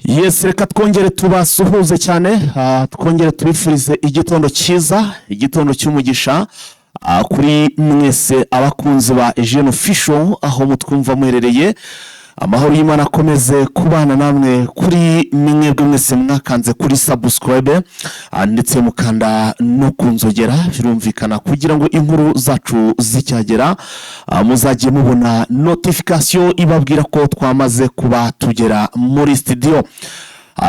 Yes, reka twongere tubasuhuze cyane, twongere tubifurize igitondo cyiza, igitondo cy'umugisha kuri mwese abakunzi ba Eugene Official aho mutwumva muherereye. Amahoro y'Imana akomeze kubana namwe kuri mwebwe mwese mwakanze kuri subscribe ndetse mukanda no kunzogera birumvikana kugira ngo inkuru zacu zicyagera muzajye mubona notification ibabwira ko twamaze kuba tugera muri studio.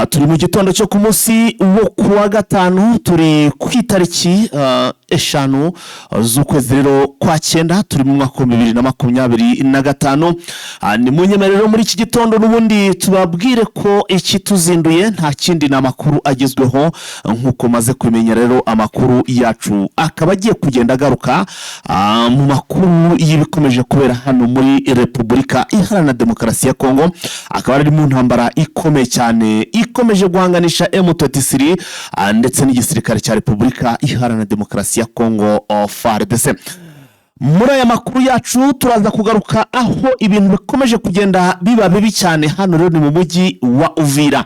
Turi mu gitondo cyo ku munsi wo kuwa gatanu, turi ku itariki 5 z'ukwezi rero kwa 9, turi mu mwaka wa 2025. Ni munyemerero muri iki gitondo n'ubundi tubabwire ko iki tuzinduye nta kindi na makuru agezweho nkuko maze kumenya. Rero amakuru yacu akaba agiye kugenda agaruka mu makuru y'ibikomeje kubera hano muri Repubulika Iharanira Demokarasi ya Kongo, akaba ari mu ntambara ikomeye cyane ikomeje guhanganisha M23 ndetse n'igisirikare cya Repubulika Iharanira Demokarasi ya Kongo FARDC. Muri aya makuru yacu turaza kugaruka aho ibintu bikomeje kugenda biba bibi cyane hano rero ni mu mujyi wa Uvira.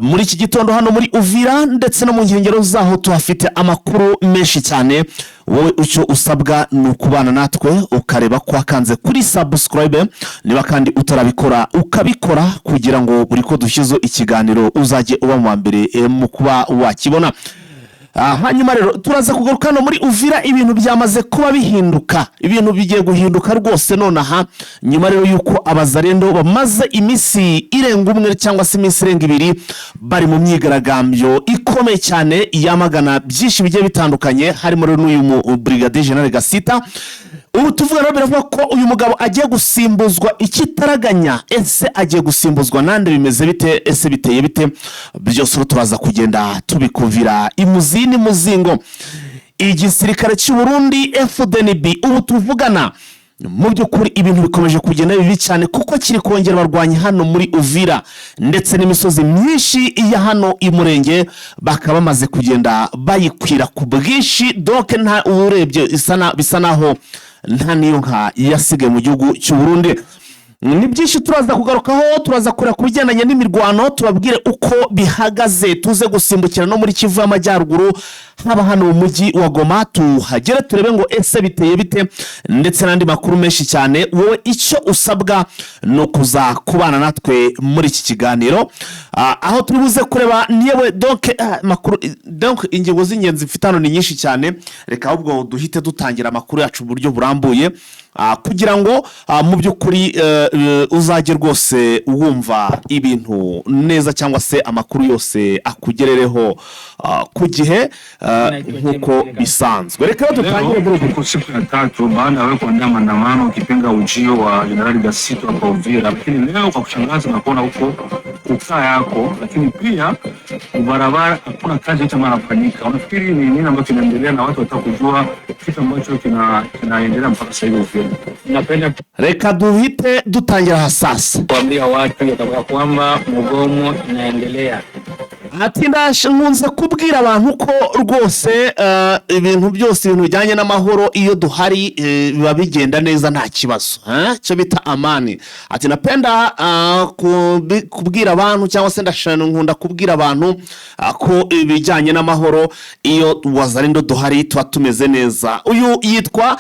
Muri iki gitondo hano muri Uvira ndetse no mu nkengero zaho tuhafite amakuru menshi cyane. Wowe icyo usabwa ni ukubana natwe ukareba ko wakanze kuri subscribe, niba kandi utarabikora ukabikora kugira ngo buri ko dushyizo ikiganiro uzajye uba mu mbere mu kuba wakibona. Hanyuma rero turaza kugaruka hano muri Uvira, ibintu byamaze kuba bihinduka, ibintu bigiye guhinduka rwose nonaha nyuma rero yuko abazarendo bamaze imisi irenga umwe cyangwa se imisi irenga 2 bari mu myigaragambyo ikomeye cyane yamagana byinshi bigiye bitandukanye, harimo rero n'uyu Brigadier General Gasita. Ubu tuvuga rero biravuga ko uyu mugabo agiye gusimbuzwa ikitaraganya. Ese agiye gusimbuzwa nande, bimeze bite, ese biteye bite? Byose turaza kugenda tubikuvira imuzini muzingo. Igisirikare cy'u Burundi FDNB ubu tuvugana mu by'ukuri ibintu bikomeje kugenda bibi cyane kuko kiri kongera barwanya hano muri Uvira ndetse n'imisozi myinshi ya hano imurenge bakaba bamaze kugenda bayikwira ku bwinshi. Donc nta urebye bisa naho nta niyo nka yasigaye mu gihugu cy'u Burundi. Ni byinshi turaza kugarukaho, turaza kureba ku bijyanye n'imirwano, tubabwire uko bihagaze, tuze gusimbukira no muri Kivu y'Amajyaruguru haba hano mu mujyi wa Goma, tuhagere turebe ngo ese biteye bite ndetse n'andi makuru menshi cyane. Wowe icyo usabwa no kuza kubana natwe muri iki kiganiro aho turi buze kureba niyewe donc ingingo z'ingenzi mfite hano ni nyinshi cyane. Reka ahubwo duhite dutangira amakuru yacu buryo burambuye kugira ngo mu by'ukuri uzajye rwose wumva ibintu neza cyangwa se amakuru yose akugerereho ku gihe nkuko bisanzwe. Reka dutangire kwa siku ya 3 baada ya kuandaa maandamano ukipinga ujio wa General Gasito hapa Uvira, lakini leo kwa kushangaza na kuona huko ukaa yako, lakini pia barabara hakuna kazi yote inafanyika. Unafikiri ni nini ambacho kinaendelea na watu wataka kujua kitu ambacho kinaendelea mpaka sasa hivi? Napenda reka duhite dutangira hasasa kuambia watu yatakuwa kwamba mgomo inaendelea. Ati ndashinze kubwira abantu ko rwose ibintu byose ibintu bijyanye n'amahoro iyo duhari biba bigenda neza nta kibazo, cyo bita amani. Ati napenda kubwira abantu cyangwa se nkunda kubwira abantu ko ibijyanye n'amahoro iyo wazarendo duhari tuba tumeze neza. Uyu yitwa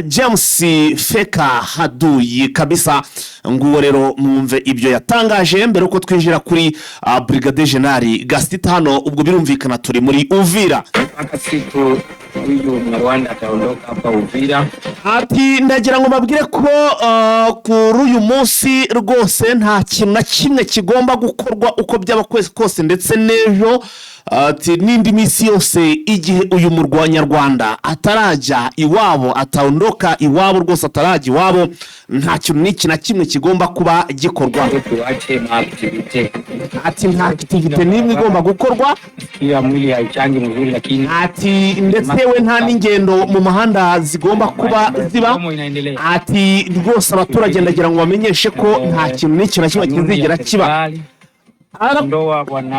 James Feka Haduyi kabisa. Nguwo rero mwumve ibyo yatangaje mbere uko twinjira kuri Brigadier General Gasita hano. Ubwo birumvikana turi muri Uvira. Akasiku huyu Rwanda ataondoka hapa Uvira. Ati ndagira ngo mabwire ko kuri uyu munsi rwose nta kintu na kimwe kigomba gukorwa uko byaba kose ndetse n'ejo. Ati n'indi misi yose igihe uyu murwanya Rwanda atarajya iwabo, ataondoka iwabo rwose atarajya iwabo, nta kintu n'iki na kimwe kigomba kuba gikorwa. Ati nta activity n'imwe igomba gukorwa, ya mwili haichangi mzuri, lakini ati ndetse we nta n'ingendo mu mahanda zigomba kuba ziba. Ati rwose abaturage ndagira ngo bamenyeshe ko nta kintu n'iki na kimwe kizigera kiba.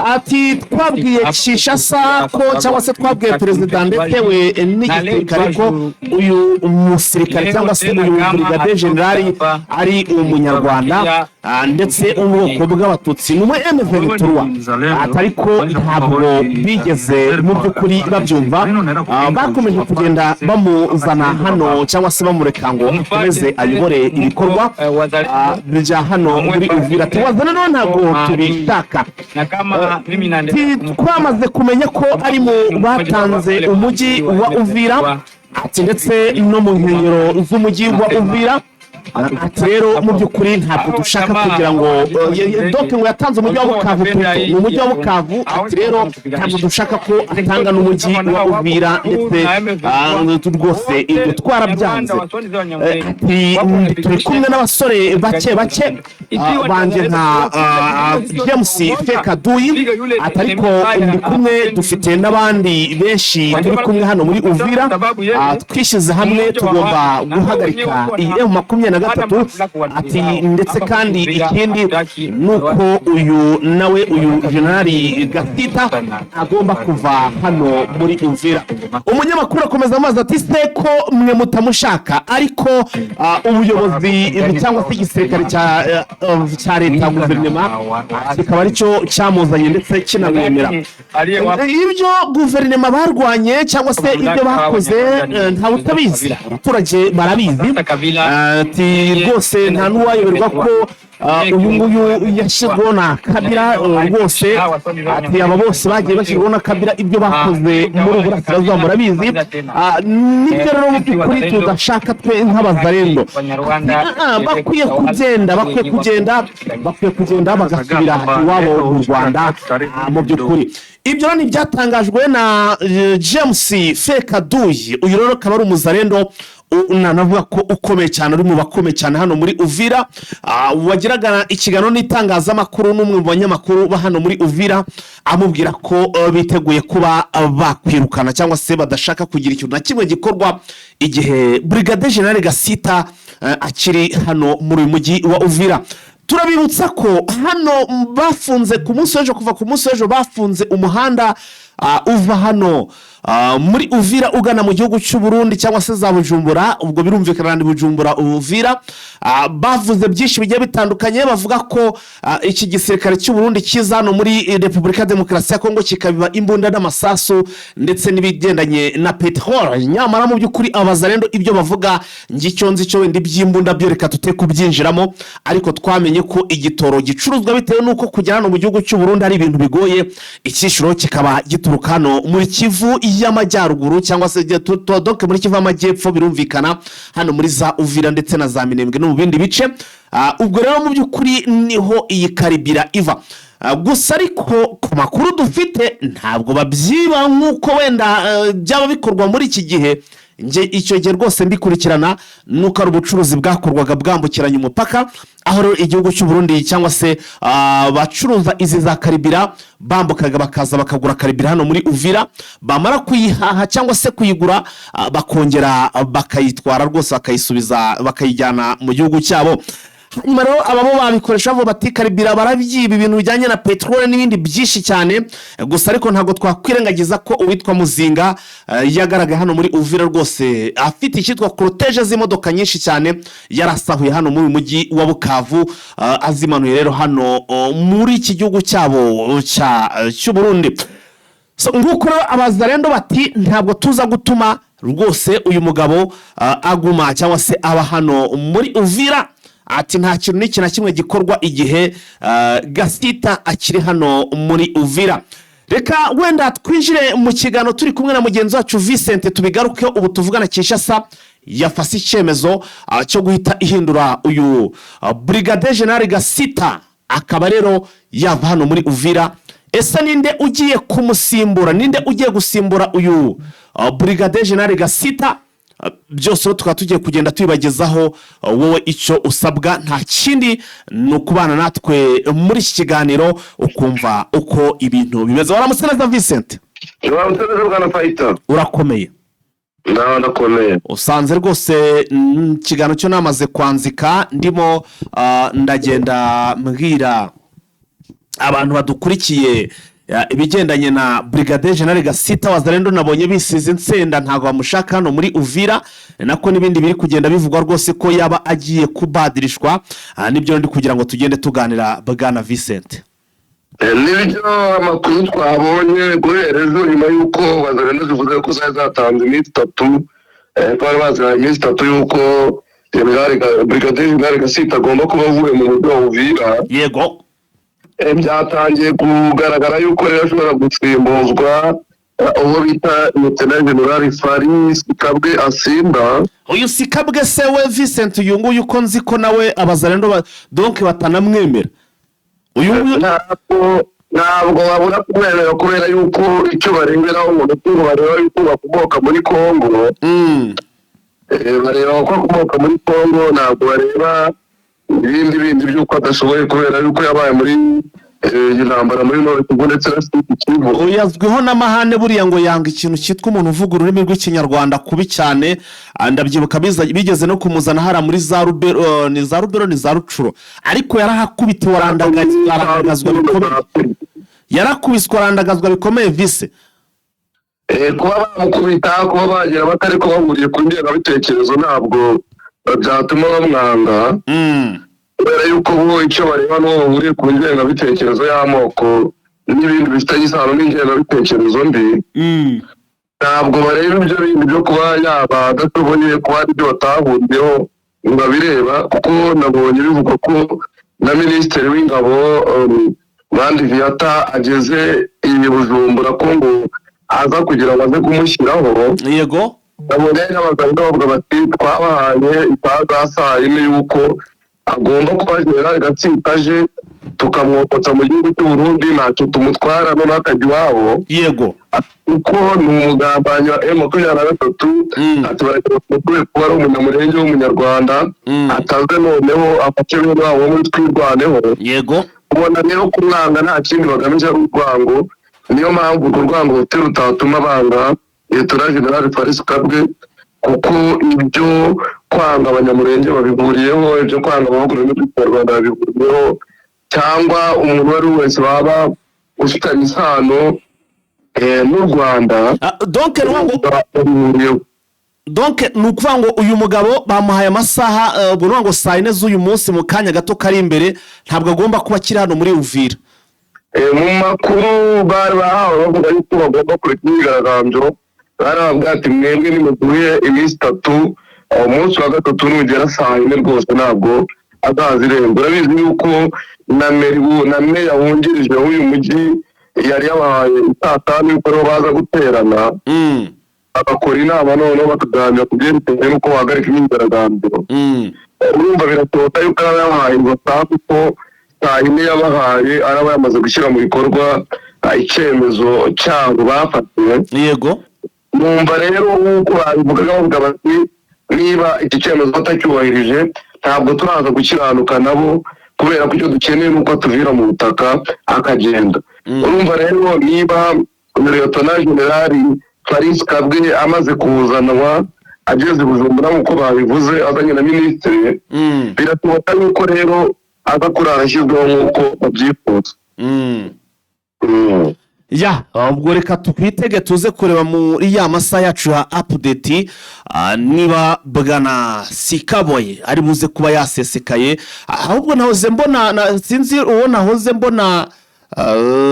Ati twabwiye Kinshasa ko cyangwa se twabwiye Perezida ndetse we n'igisirikare ko uyu umusirikare cyangwa se uyu Brigadier General ari umunyarwanda ndetse ubwoko bw'abatutsi ni M23 atariko ntabwo bigeze mu by'ukuri babyumva bakomeje kugenda bamuzana hano cyangwa se bamureka ngo akomeze ayobore ibikorwa bya hano muri Uvira tuwazana none ntabwo tubishaka twamaze kumenya ko ari mu batanze umujyi wa Uvira ati ndetse no mu nkengero z'umujyi wa Uvira ati rero mu by'ukuri ntabwo dushaka kugira ngo doke ngo yatanze umujyi wa Bukavu mu mujyi wa Bukavu ati rero ntabwo dushaka ko atanga n'umujyi wa Uvira ndetse rwose ibyo twarabyanze ati turi kumwe n'abasore bake banjye nka James Fekaduyi atariko ndi kumwe dufite n'abandi benshi turi kumwe hano muri Uvira twishyize hamwe tugomba guhagarika iyi M23 ati ndetse kandi ikindi nuko uyu nawe uyu Generali Gatita agomba kuva hano muri Uvira umunyamakuru akomeza amazi ati seko mwe mutamushaka ariko ubuyobozi cyangwa se igisirikare cya leta guverinoma kikaba aricyo cyamuzanye ndetse kinamwemera ibyo guverinoma barwanye cyangwa se ibyo bakoze ntawe utabizi abaturage barabizi ati rwose nta n'uwayoberwa ko uyu nguyu yashyirwaho na Kabila rwose ati aba bose bagiye bashyirwaho na Kabila ibyo bakoze muri Burasirazuba murabizi nibyo rero mu by'ukuri tudashaka twe nk'abazarendo bakwiye kugenda bagasubira iwabo mu Rwanda mu by'ukuri ibyo ni byatangajwe na James Fekaduyi uyu rero akaba ari umuzarendo navuga ko ukomeye cyane uri mu bakomeye cyane hano muri Uvira wagiraga ikiganiro n'itangazamakuru n'umwe mu banyamakuru ba hano muri Uvira amubwira ko biteguye kuba bakwirukana cyangwa se badashaka kugira ikintu na kimwe gikorwa igihe Brigade General Gasita akiri hano muri mujyi wa Uvira turabibutsa ko hano bafunze ku munsi w'ejo kuva ku munsi w'ejo bafunze umuhanda uva hano muri Uvira ugana mu gihugu cy'u Burundi cyangwa se za Bujumbura ubwo birumvikana ni Bujumbura Uvira bavuze byinshi bigiye bitandukanye bavuga ko iki gisirikare cy'u Burundi kiza hano muri Republika Demokarasi ya Kongo kikabiba imbunda n'amasasu ndetse n'ibigendanye na petrol nyamara mu by'ukuri abazarendo ibyo bavuga ngicyo nzi cyo wenda by'imbunda byo reka tute kubyinjiramo ariko twamenye ko igitoro gicuruzwa bitewe nuko kujya hano mu gihugu cy'u Burundi ari ibintu bigoye ikishuro kikaba gituruka hano muri Kivu y'amajyaruguru cyangwa se donc muri Kivu y'amajyepfo birumvikana hano muri za Uvira ndetse na za Minembwe no mu bindi bice ubwo rero mu by'ukuri niho iyi karibira iva gusa ariko ku makuru dufite ntabwo babyiba nk'uko wenda byaba bikorwa muri iki gihe nje icyo gihe rwose mbikurikirana nuko ari ubucuruzi bwakorwaga bwambukiranya umupaka aho rero igihugu cy'u Burundi cyangwa se bacuruza izi za karibira bambukaga bakaza bakagura karibira hano muri Uvira bamara kuyihaha cyangwa se kuyigura bakongera bakayitwara rwose bakayisubiza bakayijyana mu gihugu cyabo nyuma rero ababo babikoresha bo bati karibira barabyiba ibintu bijyanye na petrol n'ibindi byinshi cyane gusa ariko ntago twakwirengagiza ko uwitwa Muzinga yagaragaye hano muri Uvira rwose afite icyitwa cortege z'imodoka nyinshi cyane yarasahuye hano muri mujyi wa Bukavu azimanuye rero hano muri iki gihugu cyabo cy'u Burundi nguko abazarendo bati ntabwo tuza gutuma rwose uyu mugabo aguma cyangwa se aba hano muri Uvira ati nta kintu n'iki na kimwe gikorwa igihe Gasita akiri hano muri Uvira reka wenda twinjire mu kiganiro turi kumwe na mugenzi wacu Vincent tubigaruke ubu tuvugana Kinshasa yafase icyemezo cyo guhita ihindura uyu Brigade General Gasita akaba rero yava hano muri Uvira ese ninde ugiye kumusimbura ninde ugiye gusimbura uyu Brigade General Gasita byose tukaba tugiye kugenda tubibagezaho wowe icyo usabwa nta kindi ni ukubana natwe muri iki kiganiro ukumva uko ibintu bimeze waramutse neza Vincent urakomeye ndakomeye usanze rwose ikiganiro cyo namaze kwanzika ndimo ndagenda mbwira abantu badukurikiye ibigendanye na Brigadier General Gasita Wazalendo nabonye bisize insenda ntago bamushaka hano muri Uvira nako n'ibindi biri kugenda bivugwa rwose ko yaba agiye kubadirishwa nibyo ndi kugira ngo tugende tuganira Bwana Vincent. Nibyo amakuru twabonye guherezo nyuma yuko Wazalendo zivuze ko zatanze iminsi 3 twari bazaye iminsi 3 yuko Brigadier General Gasita agomba kuba avuye mu mujyi wa Uvira. Yego. Byatangiye kugaragara yuko rero ashobora gusimbuzwa uwo bita Lieutenant General Faris Sikabwe Asimba. Uyu Sikabwe se we Vincent uyu nguyu uko nzi ko nawe Abazalendo donc batanamwemera. Uyu nguyu ntabwo babura kumwemera kubera yuko icyo barengeraho umuntu ngo bareba yuko bakomoka muri Kongo. Bareba ko akomoka muri Kongo, ntabwo bareba ibindi by'uko adashoboye kubera yuko yabaye muri intambara muri Nord Kivu ndetse na Sud Kivu. Uyazwiho n'amahane buriya ngo yanga ikintu cyitwa umuntu uvuga ururimi rw'ikinyarwanda kubi cyane, ndabyibuka bigeze no kumuzana hara muri za Rubero ni za Rucuro, ariko yarahakubitiwe arandagazwa bikomeye. Yarakubiswe arandagazwa bikomeye Vice. Kuba bamukubita kuba bagira batari ko bahuriye ku ngengabitekerezo ntabwo byatuma bamwanga. Kubera yuko bo icyo bareba no bahuriye ku ngengabitekerezo y'amoko n'ibindi bifitanye isano n'ingengabitekerezo mbi. Ntabwo bareba ibyo bindi byo kuba yaba adashoboye kuba ari byo batahuriyeho ngo bireba, kuko nabonye bivuga ko na Minisitiri w'Ingabo Bandi Viata ageze i Bujumbura ko ngo aza kugira ngo aze kumushyiraho. Yego. Nabonye n'abaganga bavuga bati twabahaye itaga saa 4 yuko agomba kuba General Gasita aje tukamwokotsa mu gihugu cy'u Burundi ntacyo tumutwara no nakajya iwabo. Yego. Kuko ni umugambanyi wa M23 ati baragiye kuba ari umunyamurenge w'umunyarwanda ataze noneho afashe bene wabo muri twirwaneho. Yego. Ubona rero kumwanga nta kindi bagamije urwango, niyo mpamvu urwango rutera utatuma banga Lieutenant General Faris Sikabwe, kuko ibyo kwanga abanyamurenge babihuriyeho, ibyo kwanga abahugura n'Rwanda babihuriyeho, cyangwa umuntu wari wese waba ufitanye isano n'u Rwanda. Donc nukuvuga ngo uyu mugabo bamuhaye amasaha ubwo ngo saa 4 z'uyu munsi mu kanya gato kari imbere ntabwo agomba kuba kiri hano muri Uvira. Mu makuru bari bahawe bavuga yuko bagomba kurikwigaragambyo, baravuga ati mwebwe nimuguye iminsi 3 umunsi wa gatatu nugera saa 4 rwose ntabwo azazirenga. Urabizi yuko na meya wungirije w'uyu mujyi yari yabahaye saa 5 yuko baza guterana agakora inama noneho bakaganira ku byerekeye n'uko wahagarika imyigaragambyo. Urumva biratoka yuko yabahaye ngo kuko saa 4 yabahaye araba yamaze gushyira mu bikorwa icyemezo cyabo bafatiwe. Yego. Numva rero nk'uko babivugaga bavuga bati niba iki cyemezo batacyubahirije ntabwo turaza gukiranuka nabo, kubera ko icyo dukeneye nuko tuvira mu butaka akagenda. Urumva rero niba Lieutenant General Faris Sikabwe amaze kuzanwa ageze Bujumbura nk'uko babivuze azanye na Minisitiri, biratubaza yuko rero aza kurara ashyizweho nk'uko babyifuza. Ya ubwo reka tukwitege tuze kureba muri ya masaha yacu ya update niba Bwana Sikabwe ari buze kuba yasesekaye. Ahubwo nahoze mbona sinzi uwo nahoze mbona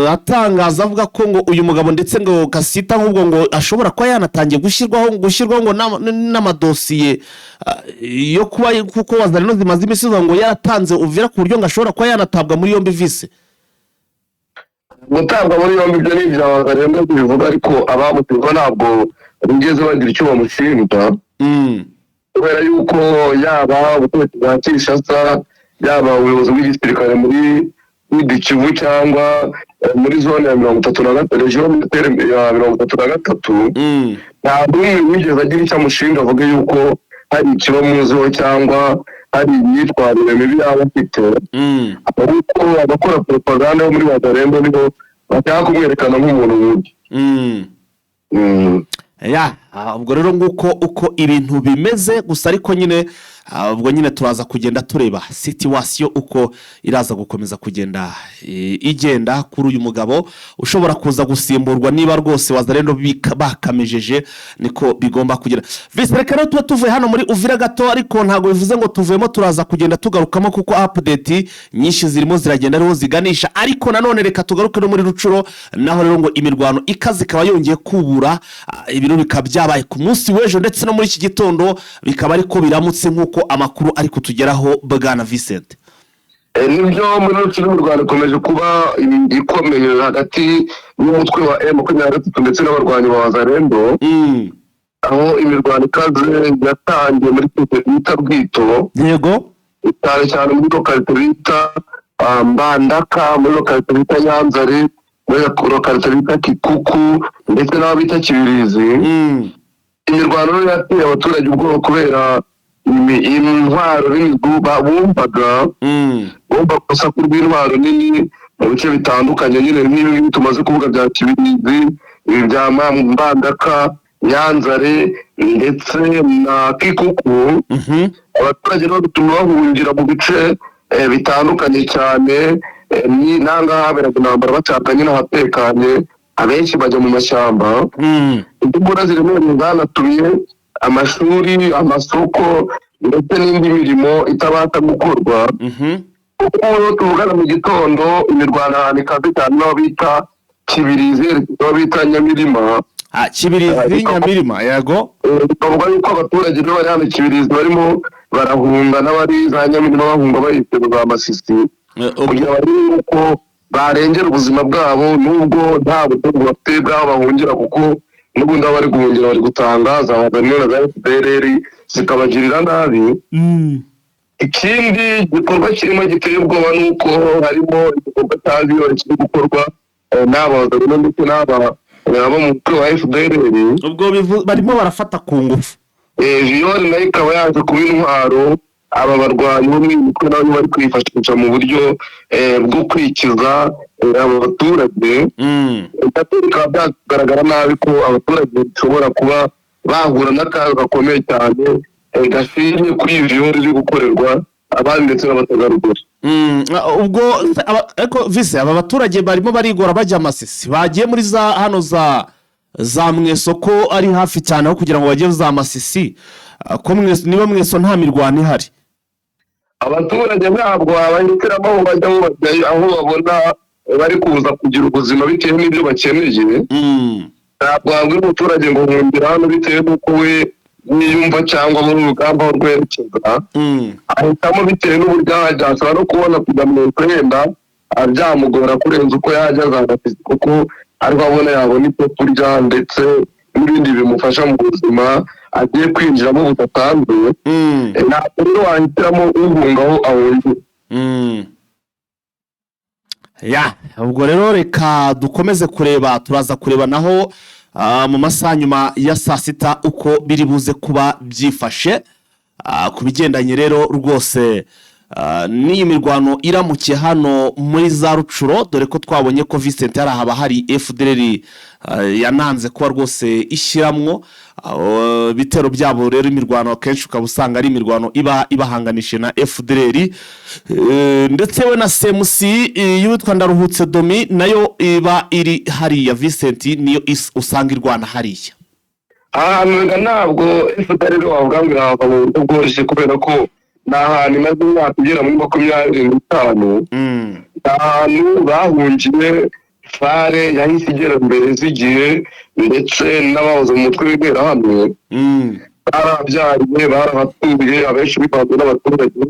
atangaza avuga ko ngo uyu mugabo ndetse ngo Gasita nk'ubwo ngo ashobora kuba yanatangiye gushyirwaho ngo n'amadosiye yo kuba kuko Wazalendo zimaze imisizo ngo yaratanze Uvira ku buryo ngo ashobora kuba yanatabwa muri yombi Vice. Gutabwa muri yombi ibyo ni ibyabaga rero bivuga, ariko abamutirwa ntabwo bigeze bagira icyo bamushinja. Kubera yuko yaba ubutegetsi bwa Kinshasa, yaba ubuyobozi bw'igisirikare muri Kivu cyangwa muri zone ya 33 region militaire ya 33, ntabwo wigeze agira icyo amushinja avuga yuko hari ikibamuziho cyangwa hari imyitwarire mibi yaba afite. Ariko abakora propaganda yo muri Wazalendo nibo bashaka kumwerekana nk'umuntu mubi. Ya ubwo rero nguko uko ibintu bimeze gusa ariko nyine ubwo nyine turaza kugenda tureba situation uko iraza gukomeza kugenda igenda kuri uyu mugabo ushobora kuza gusimburwa niba rwose Wazalendo bakamejeje niko bigomba kugira. Vise reka rero tuba tuvuye hano muri Uvira gato ariko ntago bivuze ngo tuvuyemo turaza kugenda tugarukamo kuko update nyinshi zirimo ziragenda ariho ziganisha ariko nanone reka tugaruke no muri Rucuro naho rero ngo imirwano ikaze ikaba yongeye kubura ibiro bikabyabaye ku munsi w'ejo ndetse no muri iki gitondo bikaba ariko biramutse nkuko amakuru ari kutugeraho Bwana Vincent. Nibyo muri Rucuro mu Rwanda ikomeje kuba ikomeye hagati y'umutwe wa M23 ndetse n'abarwanyi ba Wazalendo aho imirwano ikaze yatangiye muri bita Bwito yego cyane muri lokalite bita Mbandaka, muri lokalite bita Nyanzare, muri lokalite bita Kikuku ndetse n'aho bita Kibirizi. Imirwano yateye abaturage ubwoba kubera intwaro nini bumvaga urusaku rw'intwaro nini mu bice bitandukanye nyine nk'ibi tumaze kuvuga bya Kibirizi, bya Mbandaka, Nyanzare ndetse na Kikuku. Abaturage rero bituma bahungira mu bice bitandukanye cyane n'ahangaha haberaga intambara bacakanye n'ahatekanye abenshi bajya mu mashyamba. Imbunda ziremereye zanatumye amashuri, amasoko ndetse n'indi mirimo itabasha gukorwa. Uko tuvugana mu gitondo imirwano ahantu ikaze cyane n'aho bita Kibirizi n'aho bita Nyamirima. Kibirizi Nyamirima yego. Bikavuga yuko abaturage rero bari hano Kibirizi barimo barahunga n'abari za Nyamirima bahunga bayiteza Masisi kugira barebe uko barengera ubuzima bwabo nubwo nta butunzi bafite bwabo bahungira kuko n'ubundi bari guhungira bari gutangaza Wazalendo na FDLR zikabagirira nabi. Ikindi gikorwa kirimo giteye ubwoba nuko harimo igikorwa cyazi kiri gukorwa n'Abazalendo ndetse n'abo mu mutwe wa FDLR. Ubwo barimo barafata ku ngufu. Viole nayo ikaba yaje kuba intwaro aba barwanyi bo mu mitwe nabo bari kwifashisha mu buryo bwo kwikiza abaturage. Bikaba byagaragara nabi ko abaturage bashobora kuba bahura n'akaga gakomeye cyane gashingiye kuri iyi viole iri gukorerwa abandi ndetse n'abategarugori. Ubwo ariko Vise aba baturage barimo barigora bajya Masisi bagiye muri hano za Mweso ko ari hafi cyane aho kugira ngo bajye za Masisi ko niba Mweso nta mirwano ihari. Abaturage ntabwo abahitiramo bajya aho babona bari kuza kugira ubuzima bitewe n'ibyo bakeneye. Ntabwo wabwira umuturage ngo nkundira hano bitewe n'uko we niyumva cyangwa muri urugamba rwerekeza. Ahitamo bitewe n'uburyo yajya ashobora no kubona kujya mu kwenda byamugora kurenza uko yajya za Masisi kuko ariko abona yabona icyo kurya ndetse n'ibindi bimufasha mu buzima agiye kwinjiramo budatanzwe. Ntabwo rero wahitiramo uhungaho ahungiye. Ubwo rero reka dukomeze kureba turaza kureba naho mu masaha nyuma ya saa sita uko biri buze kuba byifashe ku bigendanye rero rwose n'iyi mirwano iramukiye hano muri za Rucuro dore ko twabonye ko Vincent haba hari FDLR yananze kuba rwose ishyiramwo bitero byabo rero imirwano kenshi ukaba usanga ari imirwano ibahanganishe na FDLR ndetse we na CMC yitwa Ndaruhutse Domi nayo iba iri hariya Vincent niyo usanga irwana hariya. Ahantu ntabwo FDLR wavuga ngo hava mu buryo bworoshye kubera ko n'ahantu maze imyaka igera muri 25. Ahantu bahungiye fare yahise igera mbere z'igihe ndetse n'abahoze mu mutwe w'intera hamwe barabyariye barahatuye abenshi bivanze n'abaturage.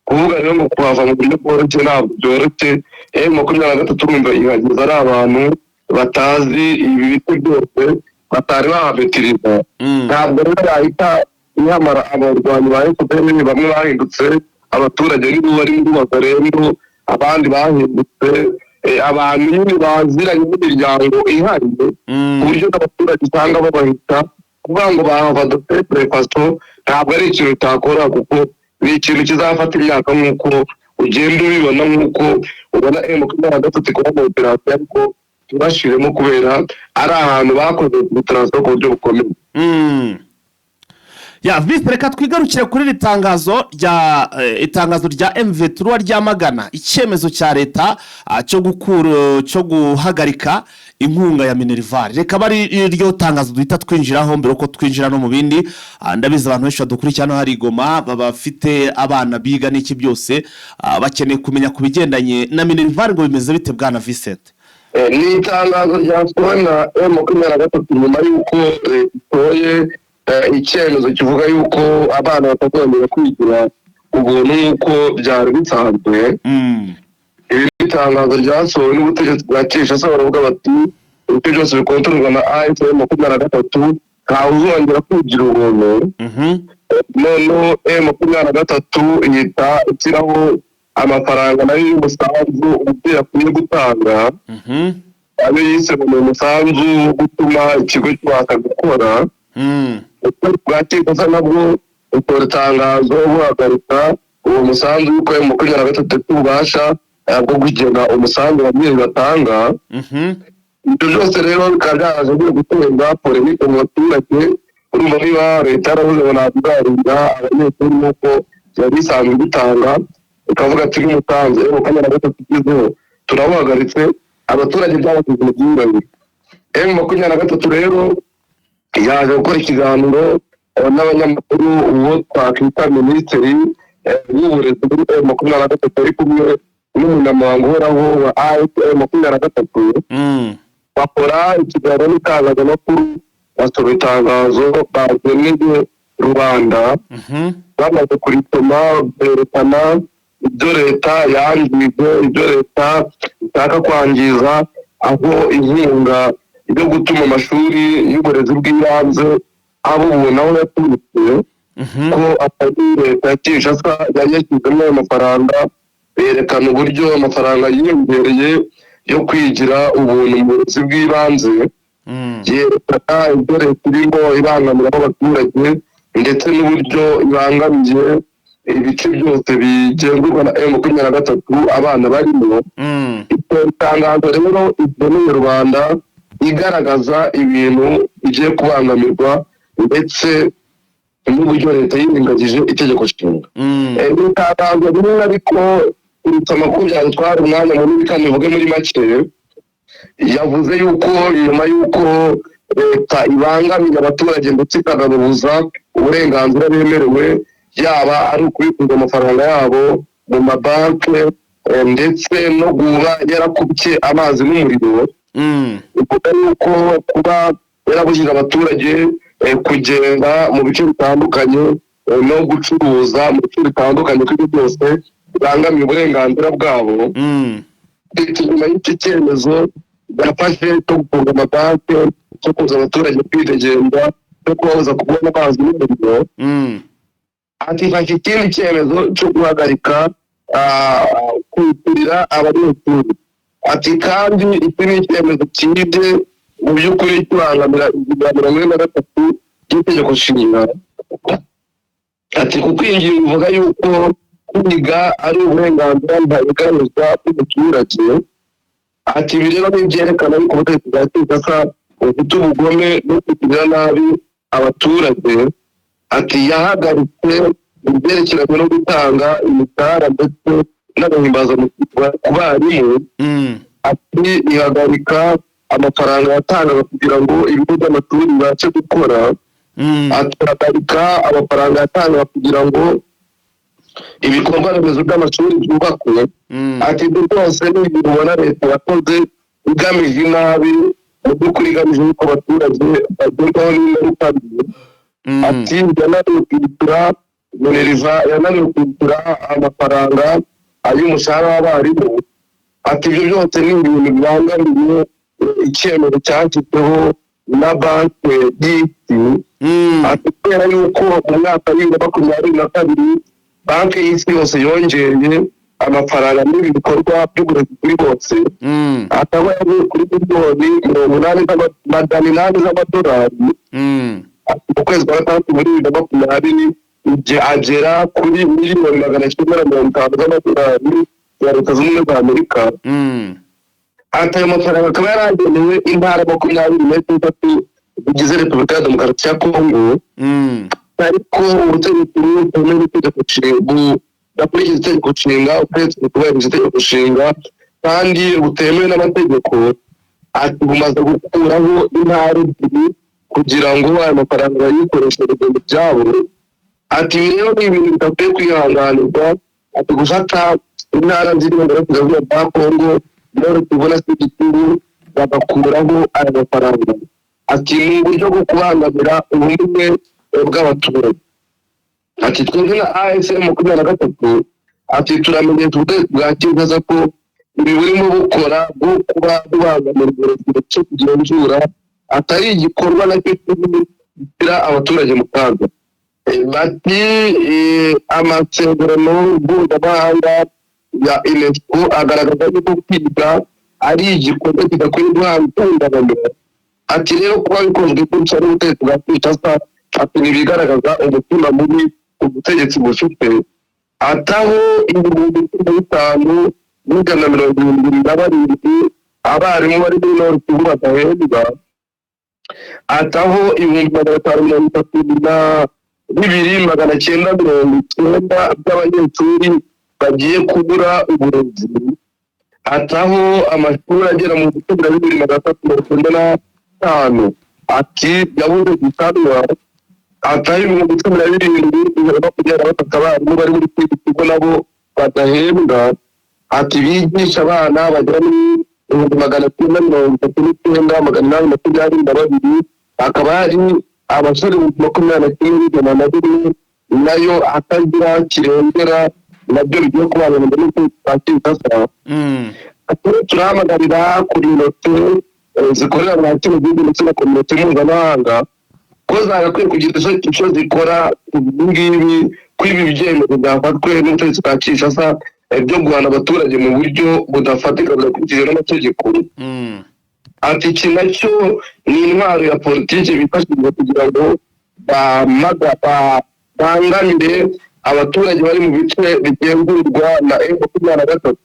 Kuvuga rero ngo kuhava mu buryo bworoshye ntabwo byoroshye. M23 urumva ihageze ari abantu batazi ibi biti byose batari bahabetiriza. Ntabwo rero yahita nyamara abarwanyi ba FDLR bamwe bahindutse abaturage nibo bari muri Wazalendo abandi bahindutse abantu nyine baziranye n'imiryango ihari ku buryo abaturage usanga babahita kuvuga ngo bahava preparation ntabwo ari ikintu utakora kuko ni ikintu kizafata imyaka nk'uko ugenda ubibona nk'uko ubona M23 ikora mu operasiyo ariko bashiremo kubera ari ahantu bakoze transfer ku buryo bukomeye. Ya Visi, reka twigarukire kuri itangazo rya MV3 ryamagana icyemezo cya leta cyo guhagarika inkunga ya Minerval. Reka bari iryo tangazo duhita twinjiraho mbere uko twinjira no mu bindi. Ndabiza abantu benshi badukurikirana hari Goma bafite abana biga n'iki byose bakeneye kumenya kubijyendanye na Minerval ngo bimeze bite bwana Vincent. Ni itangazo ryasohowe na M23 nyuma y'uko itoye icyemezo kivuga yuko abana batagomba kwigira ubuntu nk'uko byari bisanzwe. Iri itangazo ryasohowe n'ubutegetsi bwa Kinshasa baravuga bati ibyo byose bikontororwa na M23 ntawe uzongera kwigira ubuntu. Noneho M23 yita ishyiraho amafaranga nayo y'umusanzu umubyeyi akwiye gutanga, ayo yise mu musanzu wo gutuma ikigo kibasha gukora. Bwa Kinshasa nabwo utora itangazo buhagarika uwo musanzu w'uko M23 ubasha bwo kugena umusanzu ababyeyi batanga. Ibyo byose rero bikaba byaraje guteza polemike mu baturage. Urumva niba leta yaravuze ngo ntabwo abanyeshuri nk'uko yari isanzwe gutanga, ikavuga ati n'umusanzu M23 tugezeho turabuhagaritse, abaturage byabasize mu by'ingabire. M23 rero yaje gukora ikiganiro n'abanyamakuru uwo twakwita minisitiri w'uburezi muri M23 ari kumwe n'umunyamabanga uhoraho wa M23 bakora ikiganiro n'itangazamakuru basoma itangazo bageneye rubanda. Bamaze kuritoma berekana ibyo leta yangije, ibyo leta ishaka kwangiza, aho inkunga yo gutuma amashuri y'uburezi bw'ibanze abo ubona aho yaturutse, ko atari leta ya Kinshasa yari yashyizemo ayo mafaranga. Berekana uburyo amafaranga yiyongereye yo kwigira ubuntu mu burezi bw'ibanze, yerekana ibyo leta irimo ibangamira abaturage ndetse n'uburyo ibangamiye ibice byose bigenzurwa na M23 abana barimo. Ito itangazo rero igeneye rubanda igaragaza ibintu bigiye kubangamirwa ndetse n'uburyo leta yirengagije itegeko nshinga. Itangazo rimwe ariko uretse amakuru byatwara umwanya munini kandi bivuge muri make, yavuze yuko nyuma y'uko leta ibangamiye abaturage ndetse ikanababuza uburenganzira bemerewe, yaba ari ukubikuza amafaranga yabo mu mabanki ndetse no guba yarakubye amazi n'umuriro. Ivuga yuko kuba yarabujije abaturage kugenda mu bice bitandukanye no gucuruza mu bice bitandukanye, kuko byose bibangamiye uburenganzira bwabo. Nyuma y'icyo cyemezo yafashe cyo gufunga amabanki, cyo kuza abaturage kwidegembya, no kubabuza kubona amazi n'umuriro, atifashe ikindi cyemezo cyo guhagarika kwishyurira abanyeshuri. Ati kandi iki ni icyemezo kibye mu by'ukuri kibangamira ingingo ya 43 y'itegeko nshinga. Ati kuko iyi ngingo ivuga yuko kwiga ari uburenganzira ntabiganizwa bw'umuturage. Ati ibi rero ntibyerekana yuko ubutegetsi bwa Kinshasa bufite ubugome no kugirira nabi abaturage. Ati yahagaritse ibyerekeranye no gutanga imishahara ndetse n'agahimbazamusyi ku barimu. Ati ihagarika amafaranga yatangaga kugira ngo ibigo by'amashuri bibashe gukora. Ati ihagarika amafaranga yatangaga kugira ngo ibikorwa remezo by'amashuri byubakwe. Ati ibyo byose ni ibintu ubona leta yakoze igamije inabi, mu by'ukuri igamije yuko abaturage bagerwaho n'ingaruka mbi. Ati yananiwe kwishyura yananiwe kwishyura amafaranga ay'umushahara w'abarimu. Ati ibyo byose ni ibintu bibangamiye icyemezo cyashyizweho na banki y'isi. Ati kubera yuko mu mwaka wa 2022 banki y'isi yose yongeye amafaranga n'ibi bikorwa by'uburezi kuri bose, akaba yavuye kuri miliyoni 800 z'amadolari mu kwezi kwa gatandatu muri 2020 agera kuri miliyoni 950 z'amadolari ya Leta Zunze Ubumwe za Amerika. ati ayo mafaranga akaba yaragenewe intara 23 zigize Repubulika ya Demokarasi ya Kongo. Ariko ubutegetsi bw'ubutemewe n'itegeko nshinga gakurikiza itegeko nshinga ukwezi kubahiriza itegeko nshinga kandi butemewe n'amategeko, ati bumaze gukuraho intara ebyiri kugira ngo ayo mafaranga yikoreshereze mu byabo. Ati rero ni ibintu bidakwiye kwihanganirwa, ati gufata intara ziri mu burasirazuba bwa Kongo rero tubona sigituru bagakuraho ayo mafaranga. Ati ni uburyo bwo kubangamira ubumwe bw'abaturage. Ati twebwe na AFC 23 ati turamenyesha ubutegetsi bwa Kinshasa ko ibi burimo bukora bwo kuba bubangamira uburenganzira cyo kugenzura atari igikorwa na cyo gitira abaturage mu kaga. Bati amasezerano mpuzamahanga ya UNESCO agaragaza ko kwiga ari igikorwa kidakwiye guhangayikira. Ati rero kuba bikozwe gutya n'ubutegetsi bwa Kinshasa ati bigaragaza umutima mubi ubutegetsi bufite. Ataho 1500 n'ijana na 77 abarimu bari muri Nord Kivu badahembwa. Ataho 1532,990 by'abanyeshuri bagiye kubura uburezi. Ataho amashuri agera mu 2395 ati yabuze gusanwa. Ataho mu 17 kugera abarimu bari muri kigo nabo badahembwa. Ati bigisha abana bagera muri 939,822 akaba hari abasore 21 nayo atagira kirengera nabyo bigiye kubangamira n'ubutegetsi bwa Ati turahamagarira kuri note zikorera mu kino gihugu ndetse na komite mpuzamahanga ko zagakwiye kugira icyo zikora ngibi kwibi byemezo byafatwe n'ubutegetsi bwa Kinshasa byo guhana abaturage mu buryo budafatika budakurikije n'amategeko. Ati iki nacyo ni intwaro ya politiki bifashishwa kugira ngo bangamire abaturage bari mu bice bigenzurwa na M23.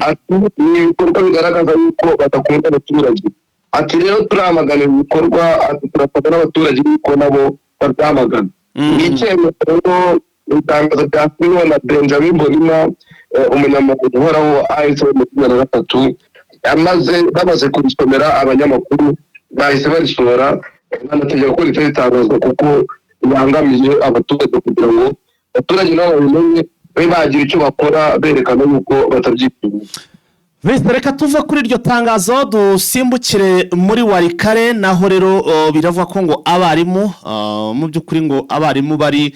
Ati ni ibikorwa bigaragaza yuko badakunda abaturage. Ati rero turamagana ibikorwa, ati turafata n'abaturage yuko nabo babyamagana. Icyemezo rero itangazo ryasinywe na Benjamin Bonima umunyamabanga uhoraho AFC 23 bamaze kurisomera abanyamakuru bahise barisohora banategeka ko ritazitangazwa kuko bangamiye abaturage kugira ngo abaturage nabo babimenye bagira icyo bakora berekana yuko batabyipfuza. Vese reka tuve kuri iryo tangazo dusimbukire muri Warikare naho rero biravuga ko ngo abarimu mu by'ukuri ngo abarimu bari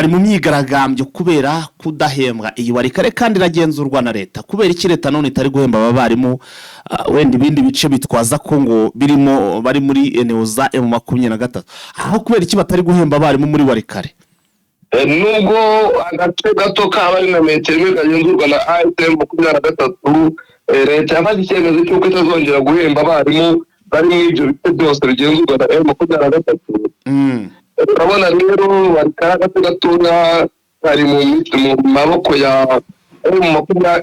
mu myigaragambyo kubera kudahembwa. Iyi Warikare kandi iragenzurwa na leta. Kubera iki leta none itari guhemba abarimu wenda ibindi bice bitwaza ko ngo birimo bari muri eneo za M23 aho kubera iki batari guhemba abarimu muri Warikare? Nubwo agace gato kabari na metero imwe kagenzurwa na AFC 23 leta yafashe icyemezo cy'uko itazongera guhemba abarimu bari muri ibyo bice byose bigenzurwa na M23. Urabona rero Warikare agace gatoya kari mu maboko ya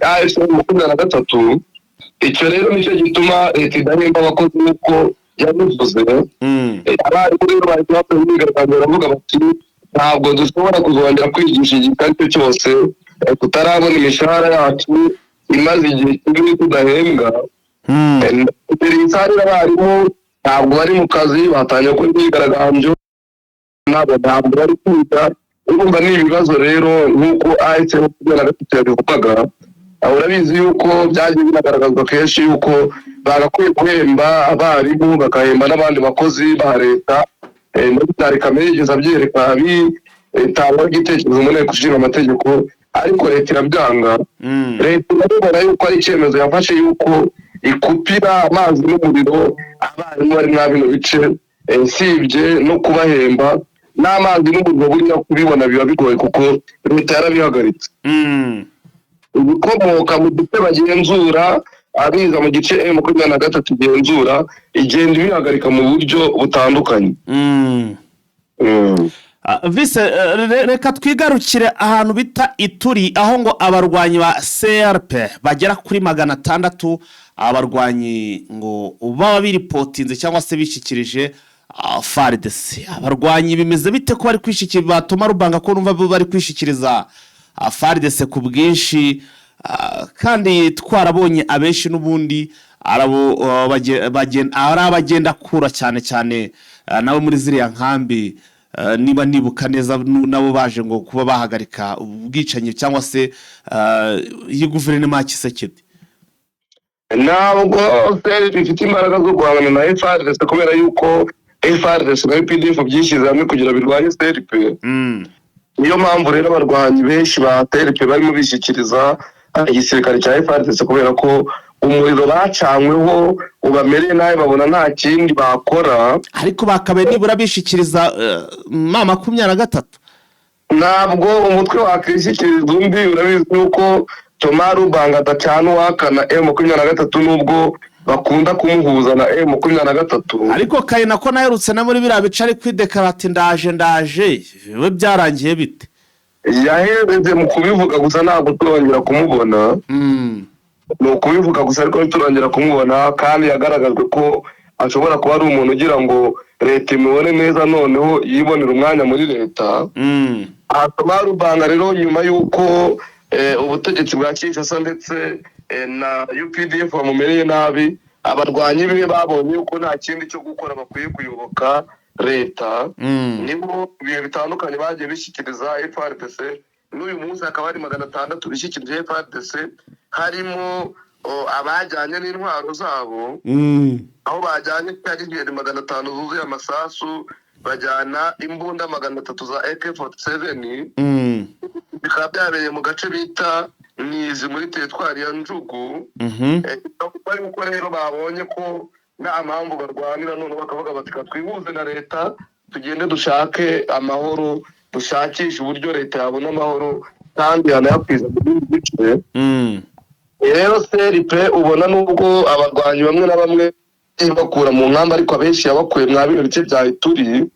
AFC 23. Icyo rero nicyo gituma leta idahemba abakozi nk'uko yabivuze. Abarimu rero bari bapimwigaragambira baravuga bati ntabwo dushobora kuzongera kwigisha igihe cyose tutarabona imishahara yacu imaze igihe kinini tudahembwa. Isari abarimu ntabwo bari mu kazi batangiye ko imyigaragambyo ntabwo bari kwiga. Urumva ni ibibazo rero nk'uko AFC 23 yabivugaga. Urabizi yuko byagiye binagaragazwa kenshi yuko bagakwiye guhemba abarimu bagahemba n'abandi bakozi ba leta. Muri tariki yigeze abyereka bitangwa igitekerezo mu nteko ishinga amategeko ariko leta irabyanga. Leta irabona yuko ari icyemezo yafashe yuko ikupira amazi n'umuriro abarimu bari muri bino bice sibye no kubahemba n'amazi n'umuriro buriya kubibona biba bigoye kuko leta yarabihagaritse. Ibikomoka mu duce bagenzura abiza mu gice M23 igenzura igenda ibihagarika mu buryo butandukanye. Vise reka twigarukire ahantu bita Ituri aho ngo abarwanyi ba CRP bagera kuri 600 abarwanyi ngo baba biripotinze cyangwa se bishikirije FARDC. Abarwanyi bimeze bite ko bari kwishikira batuma Rubanga ko numva bari kwishikiriza FARDC ku bwinshi kandi twarabonye abenshi n'ubundi arabo bagenda kura cyane nabo muri ziriya nkambi niba nibuka neza nabo baje ngo kuba bahagarika ubwicanyi cyangwa se iyi guverinoma Kisekedi. Ntabwo bifite imbaraga zo guhangana na FARDC kubera yuko FARDC na UPDF byishyize hamwe kugira birwanye CRP. Niyo mpamvu rero abarwanyi benshi ba CRP barimo bishyikiriza igisirikare cya FARDC kubera ko umuriro bacanyweho ubamereye nabi babona nta kindi bakora, ariko bakabe nibura bishikiriza mama 23. Ntabwo umutwe wakwishyikiriza undi, urabizi yuko Thomas Rubanga adacana uwakana M23 nubwo bakunda kumuhuza na M23. Ariko Kayina ko naherutse na muri bira bica ari kwidekarata ndaje we byarangiye bite? Yahereze mu kubivuga gusa ntabwo turongera kumubona. No kubivuga gusa ariko turongera kumubona, kandi yagaragajwe ko ashobora kuba ari umuntu ugira ngo leta imubone neza noneho yibonera umwanya muri leta. Thomas Rubanga rero nyuma yuko ubutegetsi bwa Kinshasa ndetse na UPDF bamumereye nabi, abarwanyi be babonye yuko nta kindi cyo gukora bakwiye kuyoboka leta, nibo bihe bitandukanye bagiye bishyikiriza FARDC. N'uyu munsi akaba ari 600 bishyikirije FARDC, harimo abajyanye n'intwaro zabo, aho bajyanye cyagizwe 500 zuzuye amasasu, bajyana imbunda 300 za AK47. Bikaba byabereye mu gace bita Nizi muri teritwari ya Njugu. Bari gukora rero babonye ko nta mpamvu barwanira, none bakavuga bati twihuze na leta tugende dushake amahoro, dushakisha uburyo leta yabona amahoro kandi yanayakwiza mu bice. Rero CRP ubona nubwo abarwanyi bamwe na bamwe bakura mu nkamba ariko abenshi yabakuye mwa bino bice bya Ituri.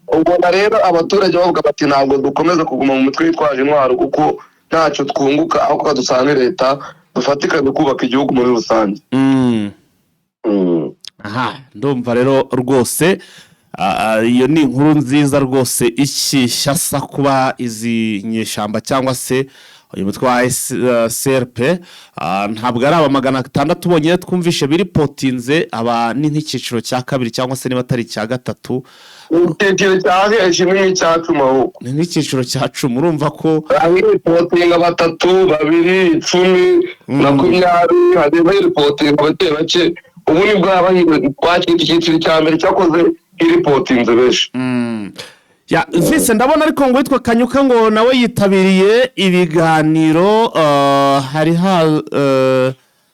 Ubona rero abaturage bavuga bati ntabwo dukomeza kuguma mu mutwe yitwaje intwaro kuko ntacyo twunguka, aho ko dusanga leta dufatikanye kubaka igihugu muri rusange. Aha, ndumva rero rwose iyo ni inkuru nziza rwose ikishyasa kuba izi nyeshamba cyangwa se uyu mutwe wa CRP ntabwo ari 600 bonyine twumvishe biripotinze, aba ni nk'ikiciro cya kabiri cyangwa se niba atari cya gatatu. Ikiciro cya hejuru cya 10 ni nk'ikiciro cya 10. urumva ko ripotinga 3, 2, 10, 20 hadeba ripotinga bake ubu nibwo twakira ikiciro cya mbere cyakoze ripotinze benshi. Ya Vise ndabona ariko ngo witwa Kanyuka ngo nawe yitabiriye ibiganiro,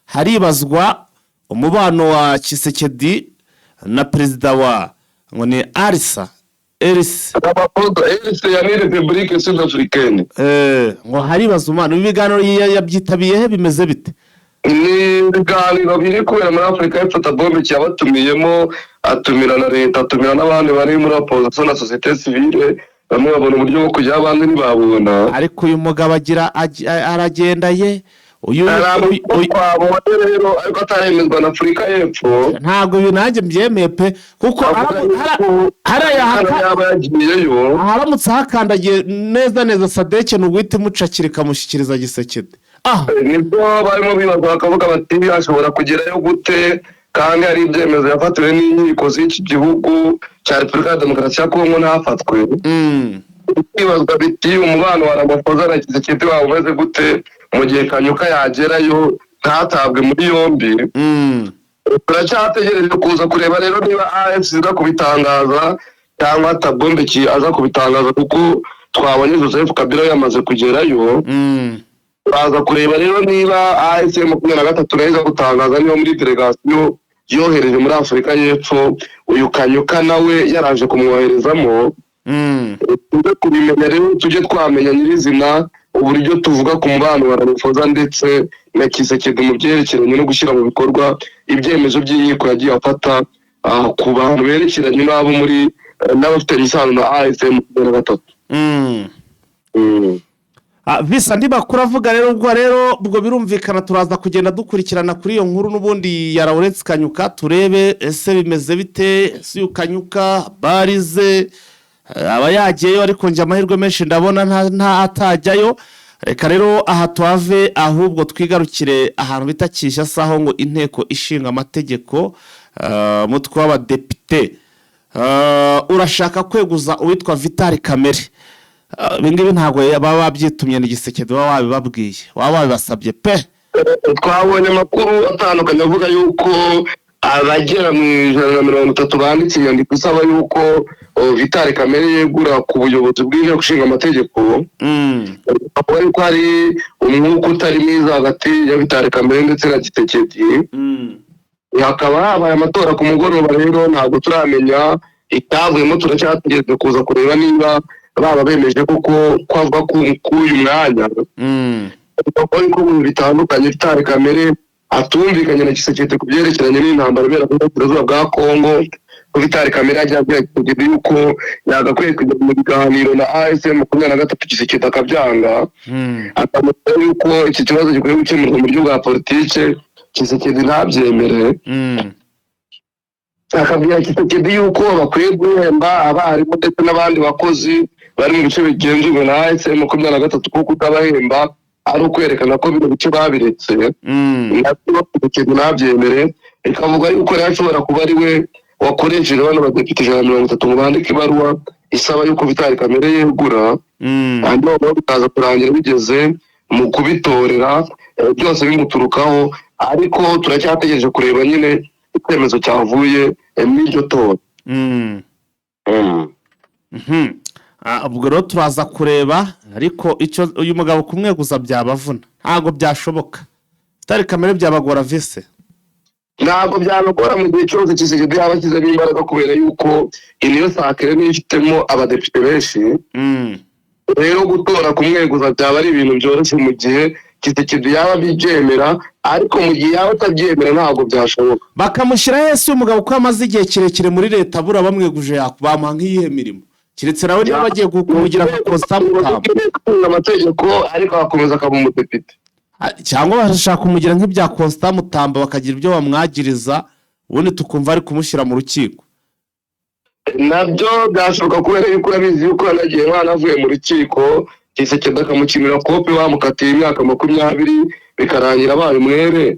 haribazwa umubano wa Kisekedi na perezida wa ngo ni Elsa ya Republique Sud-Africaine. Ngo haribazwa umubano. Ibiganiro yabyitabiriye bimeze bite? Ni ibiganiro biri kubera muri Afrika y'Epfo. Bombe cyabatumiyemo, atumira na leta, atumira n'abandi bari muri opposition na société civile, bamwe babona uburyo bwo kujya abandi ntibabona. Ariko uyu mugabo agira aragenda ye uyu rero ariko ataremezwa na Afrika y'Epfo. Ntabwo uyu nanjye mbyemeye pe, kuko haramutse hakandagiye neza Sadeke n'ugwite mucakira kamushyikiriza Gisekedi. Nibwo barimo bibaza bakavuga bati ashobora kugerayo gute, kandi hari ibyemezo yafatiwe n'inkiko z'iki gihugu cya Repubulika ya Demokarasi ya Kongo ntafatwe. Bibazwa biti umubano wa Ramaphosa na Kisekedi waba umeze gute mu gihe Kanyuka yagerayo ntatabwe muri yombi. Turacyategereje kuza kureba rero niba AFC iza kubitangaza cyangwa Tabombe aza kubitangaza, kuko twabonye Joseph Kabila yamaze kugerayo. Baza kureba rero niba AFC 23 neza gutangaza niyo muri delegation yohereje muri Afrika y'Epfo uyu Kanyuka nawe yaraje kumwoherezamo. Tujye kubimenya rero, tujye twamenya nyirizina uburyo tuvuga ku mubano wa Ramaphosa ndetse na Kisekedi mu byerekeranye no gushyira mu bikorwa ibyemezo by'inkiko yagiye afata ku bantu berekeranye n'abo muri n'abafite lisansi na ASM 23. Visa ndi bakuru avuga rero ubwo birumvikana turaza kugenda dukurikirana kuri iyo nkuru n'ubundi ya Lawrence Kanyuka turebe ese bimeze bite si Kanyuka barize aba yagiyeyo ariko nje amahirwe menshi ndabona nta atajyayo. Reka rero aha twave ahubwo twigarukire ahantu bita Kinshasa aho ngo inteko ishinga amategeko mutwe w'abadepite urashaka kweguza uwitwa Vital Kamerhe. Bingibi ntago baba babyitumye n'igisekedi baba babibabwiye baba babibasabye pe. Twabonye amakuru atandukanye avuga yuko abagera mu 130 banditse inyandiko isaba yuko Vital Kamerhe yegura ku buyobozi bw'inteko gushinga amategeko. Avuga yuko hari umwuka utari mwiza hagati ya Vital Kamerhe ndetse na Gisekedi. Hakaba habaye amatora ku mugoroba rero ntabwo turamenya icyavuyemo, turacyategereje kuza kureba niba baba bemeje kuko kwavuga ku uyu mwanya. Ko mu bitandukanye Vital Kamerhe atumvikanye na Gisekedi ku byerekeranye n'intambara ibera mu burasirazuba bwa Kongo. Vital Kamerhe agiye kugira yuko yagakwiye kujya mu biganiro na ASM 23 Gisekedi akabyanga. Akamubwira yuko iki kibazo gikwiye gukemurwa mu buryo bwa politike, Gisekedi ntabyemere. Akabwira Gisekedi yuko bakwiye guhemba abarimu ndetse n'abandi bakozi bari mu bice bigenzurwa na ASM 23 kuko utabahemba ari ukwerekana ko bino bice babiretse. Gisekedi ntabyemere. Ikavuga yuko yashobora kuba ari we wakoresheje bano badepite 130 mu bandika ibaruwa isaba yuko Vital Kamerhe yegura. Hanyuma bikaza kurangira bigeze mu kubitorera byose bimuturukaho, ariko turacyategereje kureba nyine icyemezo cyavuye n'iryo tora. Ubwo rero turaza kureba, ariko icyo uyu mugabo kumweguza byabavuna ntago byashoboka. Vital Kamerhe byabagora vise ntabwo byabagora mu gihe cyose Gisekedi yaba ashyizemo imbaraga kubera yuko iniyo sakere nifitemo abadepite benshi. Rero gutora kumweguza byaba ari ibintu byoroshye mu gihe Gisekedi yaba bibyemera, ariko mu gihe yaba atabyemera ntabwo byashoboka. Bakamushyira Yesu umugabo ko amaze igihe kirekire muri leta bura bamweguje yakubamuha nk'iyihe mirimo kiretse nawe niba bagiye kumugira konstanta amategeko ariko akomeza akaba umudepite, cyangwa bashaka kumugira nk'ibya Constant Mutamba bakagira ibyo bamwagiriza ubundi tukumva ari kumushyira mu rukiko. Nabyo byashoboka kubera yuko abizi yuko yanagiye mwana avuye mu rukiko Gisekedi akamukinira kopi bamukatiye imyaka 20 bikarangira abaye umwere.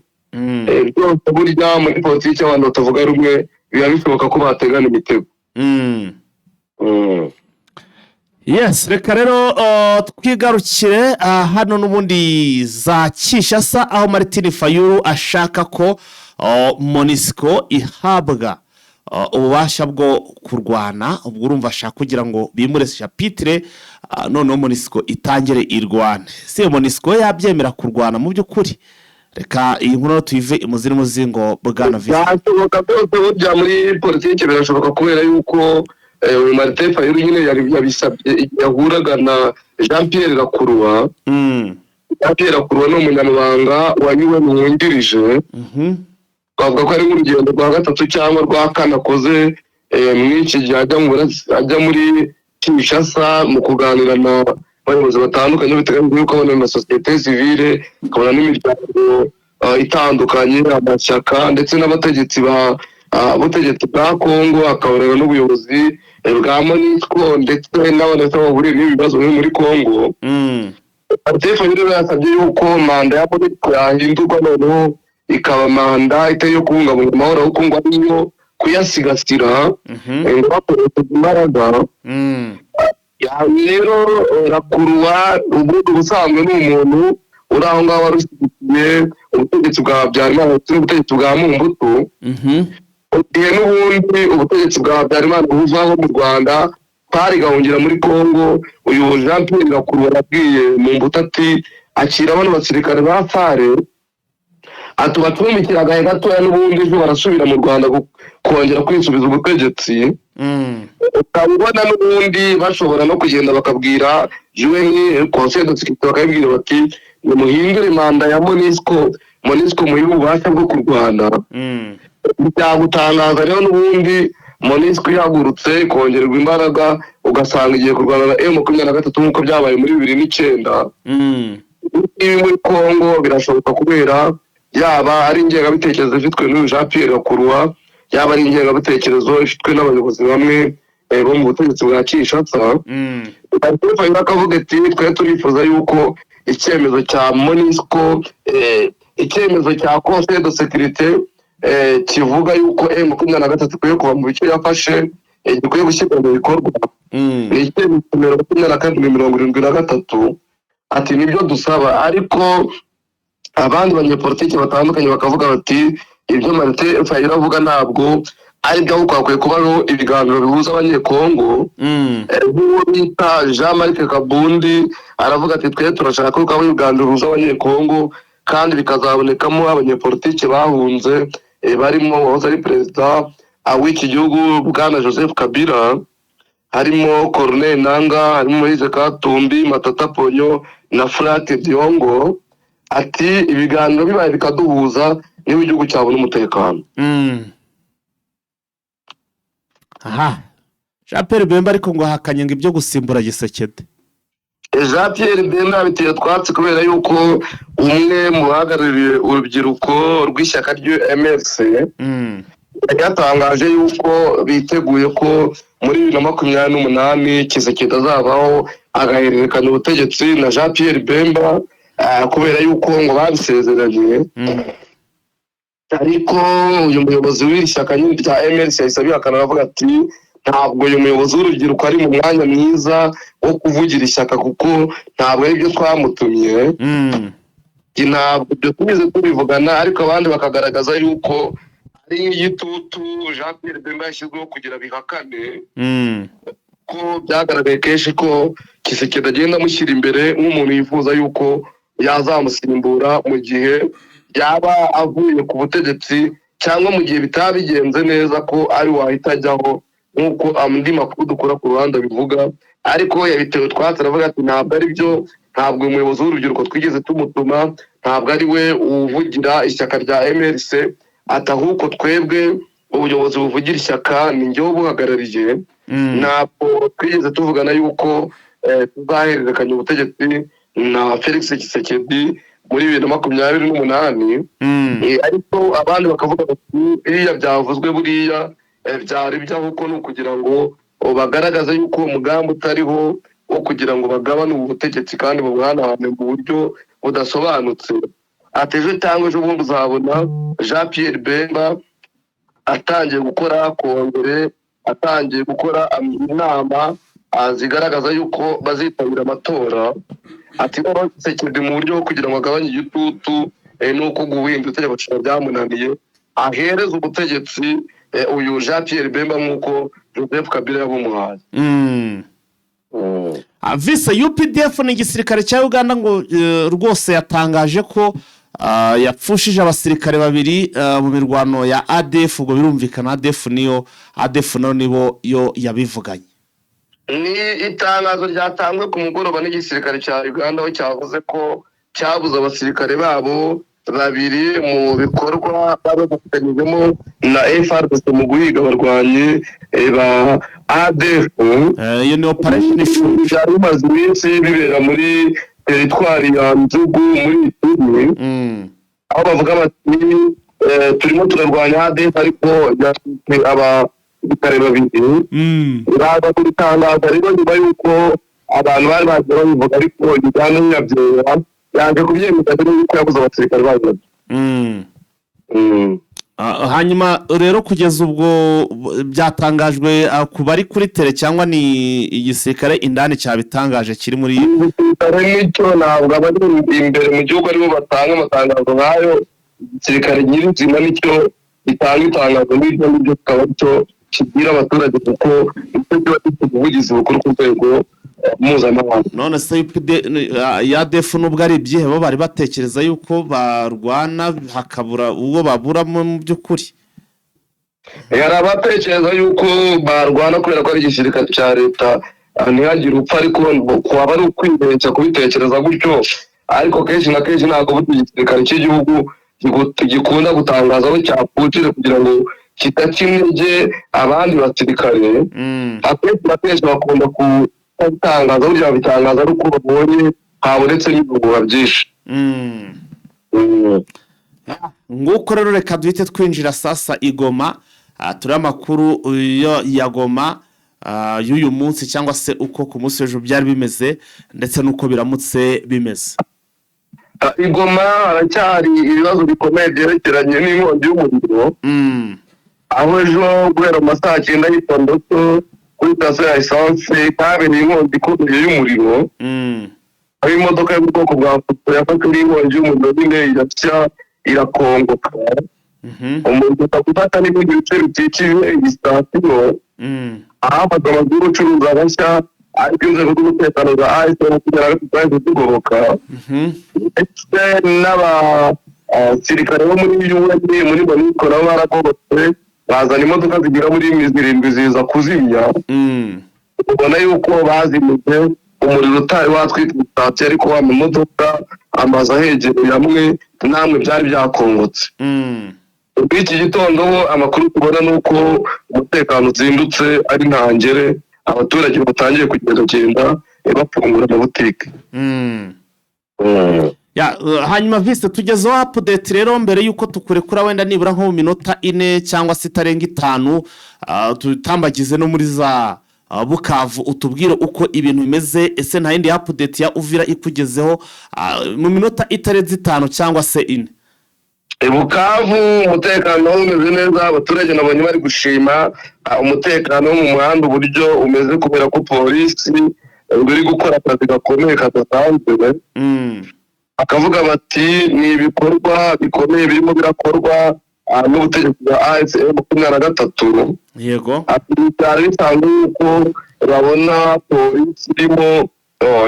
Byose burya muri politiki abantu batavuga rumwe biba bishoboka ko bategana imitego. Yes, reka rero twigarukire hano n'ubundi za Kinshasa aho Martin Fayulu ashaka ko MONUSCO ihabwa ububasha bwo kurwana. Ubwo urumva ashaka kugira ngo bimure chapitre none MONUSCO itangire irwane. Se MONUSCO yabyemera kurwana mu by'ukuri? Reka iyi nkuru tuyive imuziri muzingo bwana Visa. Byashoboka byose burya muri politiki birashoboka kubera yuko Martin Fayulu nyine yabisabye yahuraga na Jean Pierre Rakurwa. Jean Pierre Rakurwa ni umunyamabanga wa UN wungirije. Bavuga ko ari urugendo rwa gatatu cyangwa rwa kane akoze mwinshi gihe ajya muri Kinshasa mu kuganira na bayobozi batandukanye biteganyijwe yuko abona na societe civile, akabona n'imiryango itandukanye, amashyaka ndetse n'abategetsi bwa Kongo, akabona n'ubuyobozi bwa MONUSCO ndetse n'abantu bahuriye n'ibibazo biri muri Kongo. Martin Fayulu yasabye yuko manda ya MONUSCO yahindurwa noneho ikaba manda iteye yo kubungabunga amahoro yo Kongo ariyo kuyasigasira bakoresheje imbaraga. Rero Rakurwa ubundi ubusanzwe ni umuntu uri aho ngaho warushyigikiye ubutegetsi bwa Habyarimana ndetse n'ubutegetsi bwa Mobutu. Igihe n'ubundi ubutegetsi bwa Habyarimana buvaho mu Rwanda pari gahungira muri Kongo, uyu Jean Pierre Rakurwa yabwiye Mobutu ati akira bano basirikare ba FARE atubatumikira agahe gatoya n'ubundi ejo barasubira mu Rwanda kongera kwisubiza ubutegetsi. Ukabona n'ubundi bashobora no kugenda bakabwira UN Conseil de Sécurité bakabwira bati muhindure manda ya MONUSCO muhiye ububasha bwo kurwana. Byagutangaza rero n'ubundi MONUSCO ihagurutse kongererwa imbaraga ugasanga igiye kurwana na M23 nk'uko byabaye muri 2009 ibi muri Congo birashoboka kubera yaba ari ingengabitekerezo ifitwe n'uyu Jean Pierre Gakurwa yaba ari ingengabitekerezo ifitwe n'abayobozi bamwe bo mu butegetsi bwa Kinshasa ariko akavuga ati twe turifuza yuko icyemezo cya MONUSCO icyemezo cya Conseil de Sécurité kivuga yuko M23 kwiye kuva mu bice yafashe gikwiye gushyirwa mu bikorwa ni icyemezo numero 2273 ati nibyo dusaba ariko abandi banyepolitiki batandukanye bakavuga bati ibyo Martin Fayulu avuga ntabwo ari byo kwakwiye kubaho ibiganiro bihuza abanyekongo nk'uwo bita Jean-Marc Kabundi aravuga ati twe turashaka ko kubaho ibiganiro bihuza abanyekongo kandi bikazabonekamo abanyepolitiki bahunze barimo wahoze ari perezida w'iki gihugu bwana Joseph Kabila harimo Corneille Nangaa harimo Moise Katumbi Matata Ponyo na Frank Diongo ati ibiganiro bibaye bikaduhuza niba igihugu cyabona umutekano. Aha Jean Pierre Bemba ariko ngo hakanye ngo ibyo gusimbura Gisekedi. Jean Pierre Bemba biteye twatsi kubera yuko umwe mu bahagarariye urubyiruko rw'ishyaka ryo MRC yatangaje yuko biteguye ko muri 2028 Kisekedi azabaho agahererekanya ubutegetsi na Jean Pierre Bemba kubera yuko ngo babisezeranye ariko uyu muyobozi w'ishyaka nyine rya MRC yahise akanavuga ati ntabwo uyu muyobozi w'urubyiruko ari mu mwanya mwiza wo kuvugira ishyaka kuko ntabwo ari byo twamutumye ntabwo byo tumize tubivugana ariko abandi bakagaragaza yuko ari igitutu Jean Pierre Bemba yashyizweho kugira bihakane ko byagaragaye kenshi ko Kisekedi agenda amushyira imbere nk'umuntu yifuza yuko yazamusimbura mu gihe yaba avuye ku butegetsi cyangwa mu gihe bitabigenze neza ko ari wahita ajyaho nk'uko andi makuru dukora ku ruhande bivuga ariko yabitewe twatsi aravuga ati ntabwo ari byo ntabwo umuyobozi w'urubyiruko twigeze tumutuma ntabwo ari we uvugira ishyaka rya MRC atahubwo twebwe ubuyobozi buvugira ishyaka ni njyewe buhagarariye ntabwo twigeze tuvugana yuko tuzahererekanya ubutegetsi na Felix Tshisekedi muri 2028 ariko abandi bakavuga bati iriya byavuzwe buriya byari byahuko no kugira ngo bagaragaze yuko umugambi utariho wo kugira ngo bagabane ubutegetsi kandi bubuhanahane mu buryo budasobanutse ateje cyangwa ejo bundi uzabona Jean Pierre Bemba atangiye gukora kongere atangiye gukora inama zigaragaza yuko bazitabira amatora ati Tshisekedi mu buryo bwo kugira ngo agabanye igitutu nuko guhinda itegeko nshinga byamunaniye ahereza ubutegetsi uyu Jean Pierre Bemba nk'uko Joseph Kabila yabumuhaye. Vise UPDF ni igisirikare cya Uganda ngo rwose yatangaje ko yapfushije abasirikare babiri mu mirwano ya ADF ubwo birumvikana ADF no nibo yo yabivuganye. Ni itangazo ryatangwe ku mugoroba n'igisirikare cya Uganda aho cyavuze ko cyabuze abasirikare babo babiri mu bikorwa babafatanyijemo na FARDC mu guhiga abarwanyi ba ADF. Iyo ni operation yari imaze iminsi bibera muri teritwari ya Nzugu muri Ituri aho bavuga bati turimo turarwanya ADF ariko abasirikare babiri baza kubitangaza rero nyuma y'uko abantu bari bagiye babivuga ariko Uganda ntiyabyemera yaje kubyemeza rero yuko yabuze abasirikare bayo. Hanyuma rero kugeza ubwo byatangajwe ku bari kuri tele cyangwa ni igisirikare indani cyabitangaje kiri muri nicyo ntabwo abari imbere mu gihugu aribo batanga amatangazo nk'ayo igisirikare nyirizina nicyo gitanga itangazo n'ibyo ngibyo kikaba cyo kibwira abaturage kuko nicyo kiba gifite ubuvugizi bukuru ku rwego mpuzamahanga. None se ya defu nubwo ari ibyihebo bari batekereza yuko barwana hakabura uwo babura mu by'ukuri. Yari abatekereza yuko barwana kubera ko ari igisirikare cya leta ntihagire upfa ariko kwaba ari ukwibeshya kubitekereza gutyo ariko kenshi na kenshi ntabwo burya igisirikare cy'igihugu gikunda gutangaza aho cyapfukire kugira ngo kitakimije abandi basirikare akenshi bakunda kutangaza burya bitangaza ari uko babonye habonetse n'ibihuha byinshi. nguko rero reka duhite twinjira sasa igoma turi amakuru ya Goma y'uyu munsi cyangwa se uko ku munsi w'ejo byari bimeze ndetse n'uko biramutse bimeze. Igoma haracyari ibibazo bikomeye byerekeranye n'inkongi y'umuriro aho ejo guhera mu masaha 9 y'itondo kuri sitasiyo ya esanse habereye inkongi ikomeye y'umuriro aho imodoka yo mu bwoko bwa fuso yafashwe n'inkongi y'umuriro nyine irashya irakongoka umuriro utagufata n'ibindi bice bikikije iyi sitasiyo aho amazu y'ubucuruzi agashya ariko inzego z'umutekano za ASM kugira ngo tutaze tugoboka ndetse n'abasirikare bo muri UN muri Monisco nabo baragobotse bazana imodoka zigira muri 7 ziza kuzimya ubona yuko bazimije umuriro utari watwitse ariko wa mu modoka amazu ahegereye hamwe namwe byari byakongotse. Iki gitondo amakuru tubona nuko umutekano uzindutse ari ntangere abaturage batangiye kugenda bafungura mu butike. Hanyuma vise tugezeho update rero mbere yuko tukurekura wenda nibura nko mu minota 4 cyangwa se itarenga 5 tutambagize no muri za Bukavu utubwire uko ibintu bimeze ese nta yindi update ya Uvira ikugezeho mu minota itarenze 5 cyangwa se 4. Bukavu umutekano umeze neza abaturage nabonye bari gushima umutekano wo mu muhanda uburyo umeze kubera ko polisi biri gukora akazi gakomeye kadasanzwe akavuga bati ni ibikorwa bikomeye birimo birakorwa n'ubutegetsi bwa ASM 23 yego atari bisanzwe uko babona polisi irimo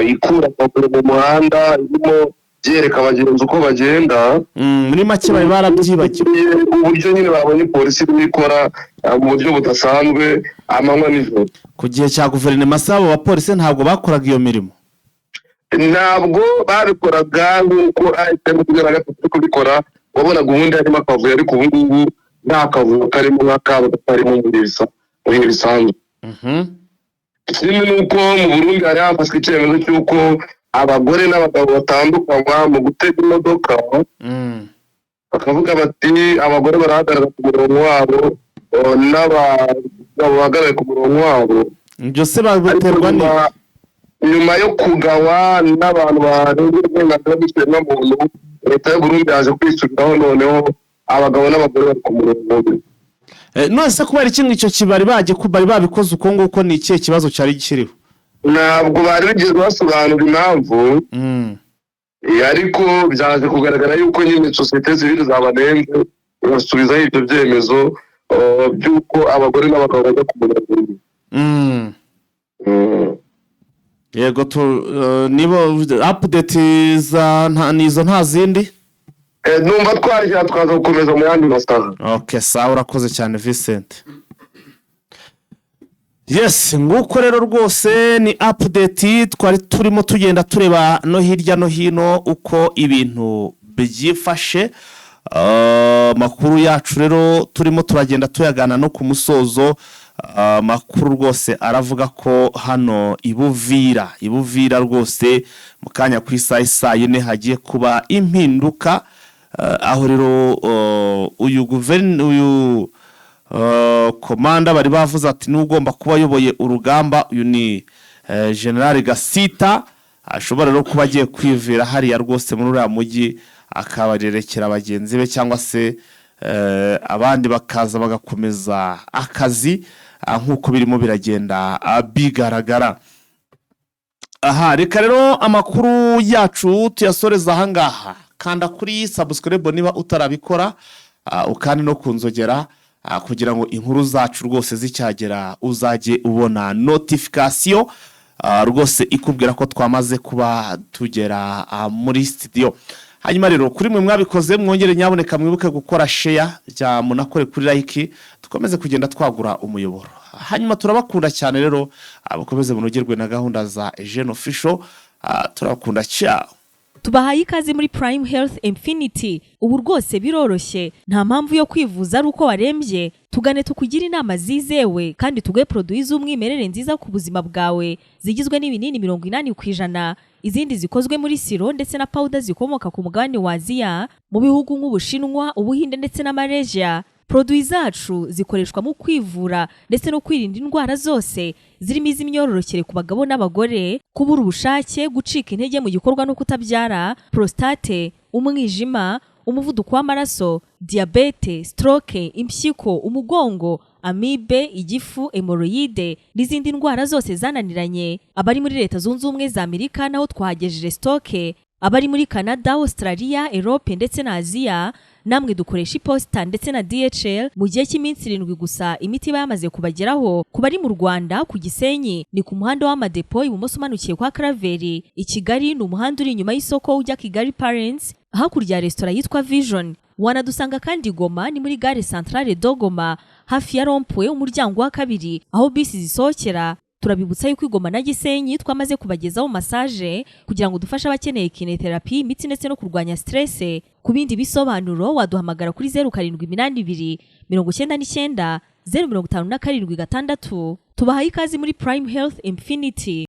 ikura amakuru mu muhanda irimo byereka abagenzi uko bagenda muri make bari barabyibagiwe uburyo nyine babonye polisi ikora mu buryo budasanzwe amanywa n'ijoro. Ku gihe cya guverinoma sabo abapolisi ntabwo bakoraga iyo mirimo ntabwo babikoraga nk'uko ASM 23 kubikora wabonaga ubundi harimo akavuyo ariko ubu ngubu nta kavuyo karimo nk'akabo karimo muri bisanzwe. Ikindi nuko mu Burundi hari hafashwe icyemezo cy'uko abagore n'abagabo batandukanywa mu gutega imodoka bakavuga bati abagore barahagarara ku murongo wabo n'abagabo bahagarara ku murongo wabo byose baterwa nyuma yo kugawa n'abantu barenze uburenganzira bw'ikiremwamuntu leta y'u Burundi yaje kwisubiraho noneho abagabo n'abagore bari ku murongo none se kubera iki icyo kibari bari babikoze uko nguko ni ikihe kibazo cyari gikiriho ntabwo bari bigeze basobanura impamvu ariko byaje kugaragara yuko nyine sosiyete zibiri zabanenze basubizaho ibyo byemezo by'uko abagore n'abagabo bajya ku murongo. Yego nibo update za nizo nta zindi numva twarya twaza gukomeza mu yandi masaha. Okay sawa urakoze cyane Vincent. Yes nguko rero rwose ni update twari turimo tugenda tureba no hirya no hino uko ibintu byifashe makuru yacu rero turimo turagenda tuyagana no ku musozo makuru rwose aravuga ko hano ibuvira rwose mukanya ku isaha 4 hagiye kuba impinduka aho rero uyu komanda bari bavuze ati n'ugomba kuba yoboye urugamba uyu ni General Gasita ashobora rero kuba agiye kwivira hariya rwose muri uriya mujyi akabarerekera abagenzi be cyangwa se abandi bakaza bagakomeza akazi nk'uko birimo biragenda bigaragara. Aha reka rero amakuru yacu tuyasoreza ahangaha kanda kuri subscribe niba utarabikora ukandi no kunzogera kugira ngo inkuru zacu rwose zicyagera uzajye ubona notification rwose ikubwira ko twamaze kuba tugera muri studio. Hanyuma rero kuri mwe mwabikoze mwongere nyaboneka mwibuke gukora share ya munakore kuri like tukomeze kugenda twagura umuyoboro. Hanyuma turabakunda cyane rero abakomeze munogerwe na gahunda za Jeune Official turabakunda cyane. Tubahaye ikaze muri Prime Health Infinity ubu rwose biroroshye nta mpamvu yo kwivuza ari uko warembye tugane tukugira inama zizewe kandi tuguhe produit z'umwimerere nziza ku buzima bwawe zigizwe n'ibinini 80%, izindi zikozwe muri siro ndetse na powder zikomoka ku mugabane wa Aziya mu bihugu nk'Ubushinwa, Ubuhinde ndetse na Malaysia. Produit zacu zikoreshwa mu kwivura ndetse no kwirinda indwara zose zirimo iz'imyororokere ku bagabo n'abagore, kubura ubushake, gucika intege mu gikorwa no kutabyara, prostate, umwijima, umuvuduko w'amaraso, diabete, stroke, impyiko, umugongo, amibe, igifu, hemorrhoide n'izindi ndwara zose zananiranye. Abari muri Leta Zunze Ubumwe za Amerika naho twahagejeje stoke, abari muri Canada, Australia, Europe ndetse na Aziya namwe dukoresha iposita ndetse na DHL mu gihe cy'iminsi 7 gusa imiti yamaze kubageraho. Ku bari mu Rwanda ku Gisenyi ni ku muhanda w'amadepo ibumoso umanukiye kwa Karaveri. I Kigali ni umuhanda uri inyuma y'isoko ujya Kigali Parents hakurya ya restaurant yitwa Vision. Wanadusanga kandi Goma ni muri gare centrale Dogoma hafi ya Rompwe umuryango wa kabiri aho bisi zisohokera. Turabibutsa yuko Goma na Gisenyi twamaze kubagezaho massage kugira ngo dufashe abakeneye kinetherapy, imiti ndetse no kurwanya stress. Ku bindi bisobanuro waduhamagara kuri 0782 99 057 6. Tubahaye ikaze muri Prime Health Infinity.